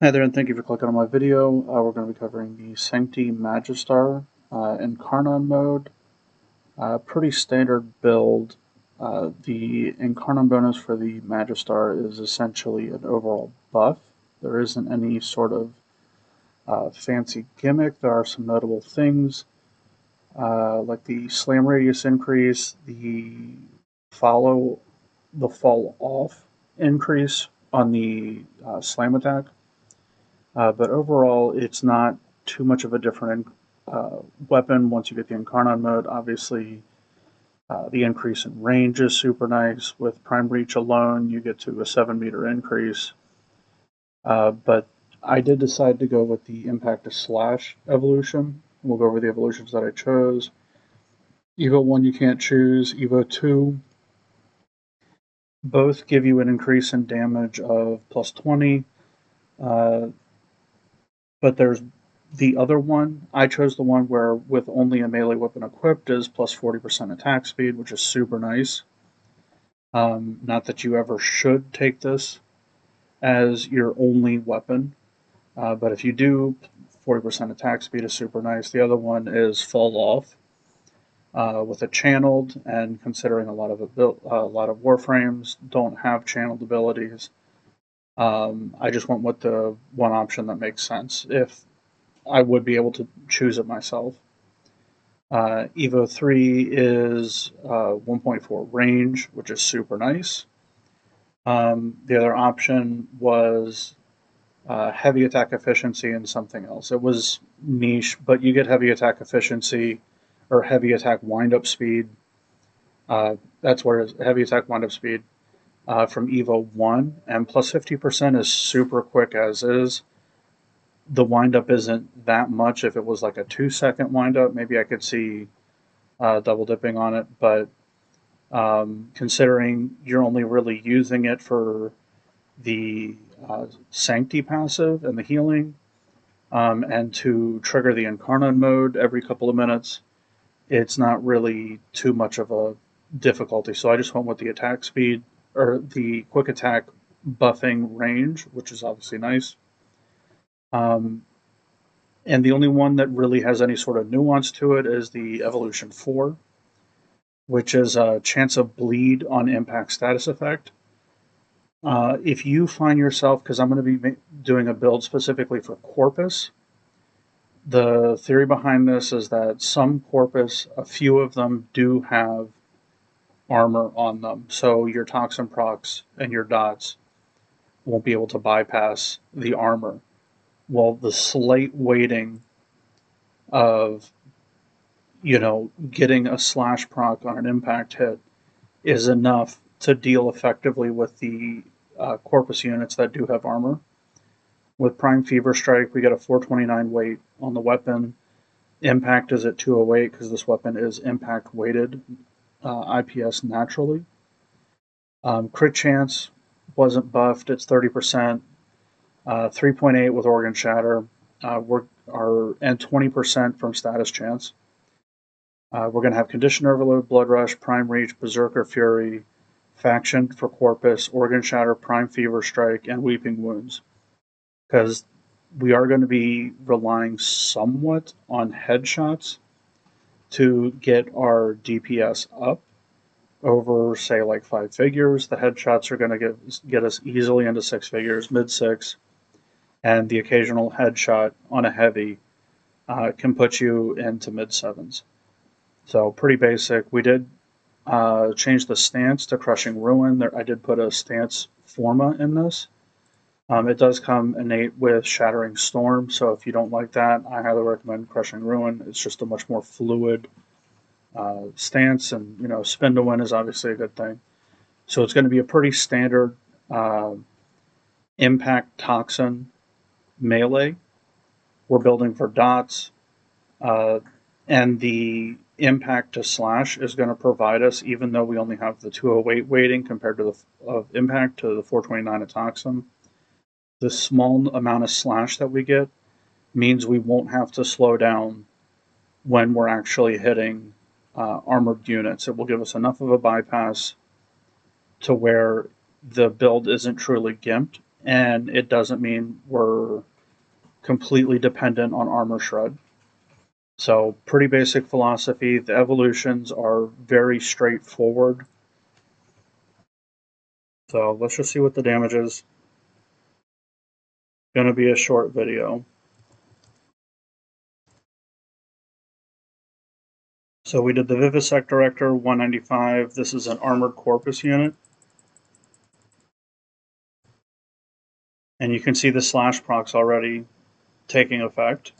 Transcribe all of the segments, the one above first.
Hi there, and thank you for clicking on my video. We're going to be covering the Sancti Magistar incarnon mode. Pretty standard build. The incarnon bonus for the Magistar is essentially an overall buff. There isn't any sort of fancy gimmick. There are some notable things like the slam radius increase, follow the fall off increase on the slam attack. But overall, it's not too much of a different weapon once you get the Incarnon mode. Obviously, the increase in range is super nice. With Prime Reach alone, you get to a 7-meter increase. But I did decide to go with the Impact to Slash evolution. We'll go over the evolutions that I chose. Evo 1 you can't choose. Evo 2 both give you an increase in damage of plus 20. Uh, but there's the other one. I chose the one where with only a melee weapon equipped is plus 40% attack speed, which is super nice. Not that you ever should take this as your only weapon, but if you do, 40% attack speed is super nice. The other one is fall off with a channeled, and considering a lot of warframes don't have channeled abilities, I just went with the one option that makes sense. If I would be able to choose it myself. Evo 3 is 1.4 range, which is super nice. The other option was heavy attack efficiency and something else. It was niche, but you get heavy attack efficiency or heavy attack windup speed. That's where it's heavy attack windup speed from Evo 1, and plus 50% is super quick as is. The windup isn't that much. If it was like a 2-second windup, maybe I could see double dipping on it. But considering you're only really using it for the Sancti passive and the healing, and to trigger the Incarnon mode every couple of minutes, it's not really too much of a difficulty. So I just went with the attack speed or the quick attack buffing range, which is obviously nice. Um, and the only one that really has any sort of nuance to it is the Evolution 4, which is a chance of bleed on impact status effect. If you find yourself, because I'm going to be doing a build specifically for Corpus, the theory behind this is that some Corpus, a few of them do have armor on them. So your toxin procs and your dots won't be able to bypass the armor. Well, the slight weighting of getting a slash proc on an impact hit is enough to deal effectively with the Corpus units that do have armor. With Prime Fever Strike, we get a 429 weight on the weapon. Impact is at 208 because this weapon is impact weighted IPS naturally. Crit chance wasn't buffed, it's 30%. 3.8 with Organ Shatter, and 20% from Status Chance. We're going to have Condition Overload, Blood Rush, Prime Reach, Berserker Fury, Faction for Corpus, Organ Shatter, Prime Fever Strike, and Weeping Wounds. Because we are going to be relying somewhat on headshots to get our DPS up over, say, like 5 figures. The headshots are going to get us easily into 6 figures, mid 6, and the occasional headshot on a heavy can put you into mid 7s. So pretty basic. We did change the stance to Crushing Ruin. I did put a stance forma in this. It does come innate with Shattering Storm, so if you don't like that, I highly recommend Crushing Ruin. It's just a much more fluid stance, and Spin to Win is obviously a good thing. So it's going to be a pretty standard impact toxin melee. We're building for dots, and the impact to slash is going to provide us, even though we only have the 208 weighting compared to the impact to the 429 of toxin. The small amount of slash that we get means we won't have to slow down when we're actually hitting armored units. It will give us enough of a bypass to where the build isn't truly gimped, and it doesn't mean we're completely dependent on armor shred. So, pretty basic philosophy. The evolutions are very straightforward. So, let's just see what the damage is. Going to be a short video. So, we did the Vivisect Director 195. This is an armored corpus unit. And you can see the slash procs already taking effect,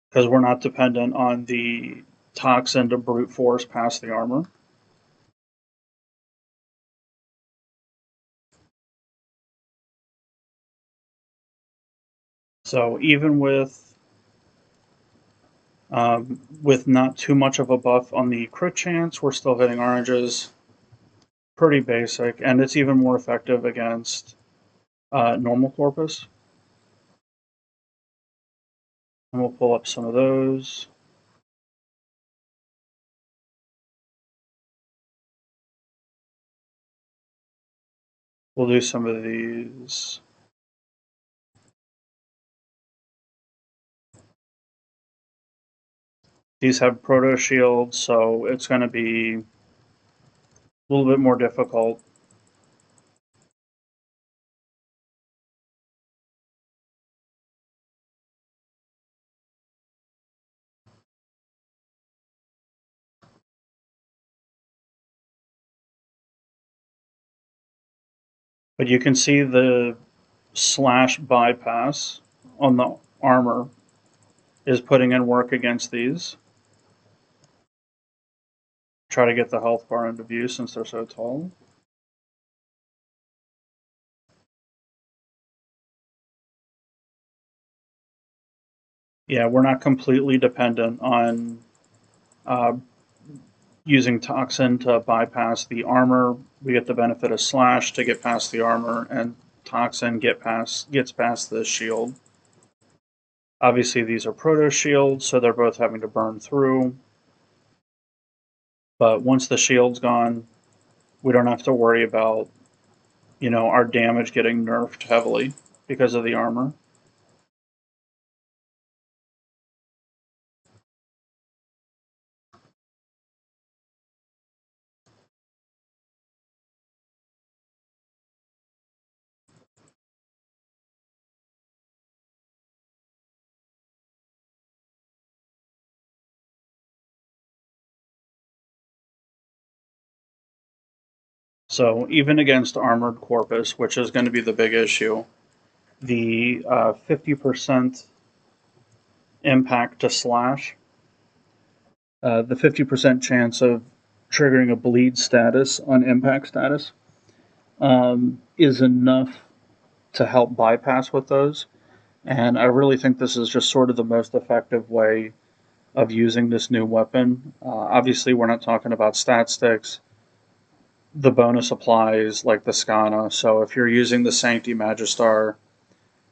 because we're not dependent on the toxin to brute force past the armor. So even with not too much of a buff on the crit chance, we're still hitting oranges. Pretty basic, and it's even more effective against normal corpus. And we'll pull up some of those. We'll do some of these. These have proto shields, so it's going to be a little bit more difficult. But you can see the slash bypass on the armor is putting in work against these. Try to get the health bar into view since they're so tall. Yeah, we're not completely dependent on using toxin to bypass the armor. We get the benefit of slash to get past the armor, and toxin gets past the shield. Obviously, these are proto shields, so they're both having to burn through. But once the shield's gone, we don't have to worry about, our damage getting nerfed heavily because of the armor. So even against armored corpus, which is going to be the big issue, the 50% impact to slash, the 50% chance of triggering a bleed status on impact status is enough to help bypass with those. And I really think this is just sort of the most effective way of using this new weapon. Obviously, we're not talking about stat sticks. The bonus applies like the Scana. So if you're using the Sancti Magistar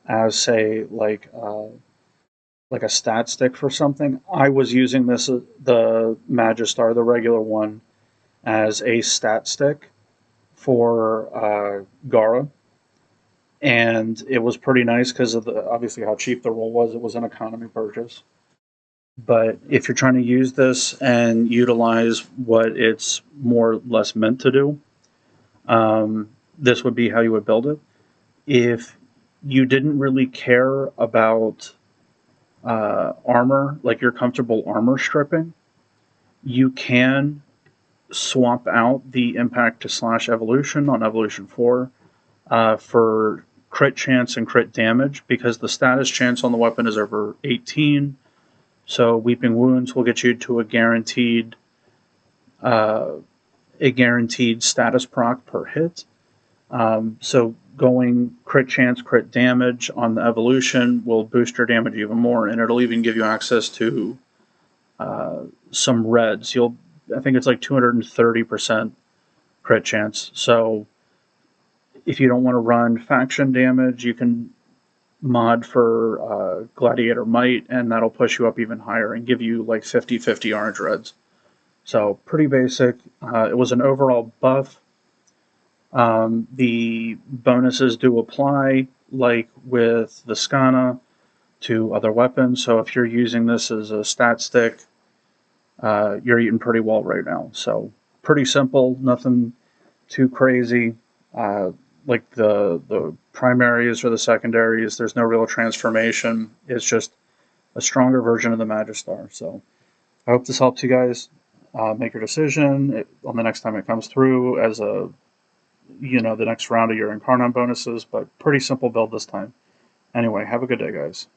as, say, like a stat stick for something, I was using the Magistar, the regular one, as a stat stick for Gara, and it was pretty nice because of obviously how cheap the roll was. It was an economy purchase. But if you're trying to use this and utilize what it's more or less meant to do, this would be how you would build it. If you didn't really care about armor, like you're comfortable armor stripping, you can swap out the impact to slash evolution on evolution 4 for crit chance and crit damage, because the status chance on the weapon is over 18. So weeping wounds will get you to a guaranteed status proc per hit. So going crit chance, crit damage on the evolution will boost your damage even more, and it'll even give you access to some reds. I think it's like 230% crit chance. So if you don't want to run faction damage, you can mod for Gladiator Might, and that'll push you up even higher and give you like 50-50 orange reds. So pretty basic. It was an overall buff. The bonuses do apply, like with the Skana, to other weapons. So if you're using this as a stat stick, you're eating pretty well right now. So pretty simple, nothing too crazy. Like the primaries or the secondaries, there's no real transformation. It's just a stronger version of the Magistar. So I hope this helps you guys make your decision on the next time it comes through as the next round of your incarnon bonuses. But pretty simple build this time. Anyway, have a good day, guys.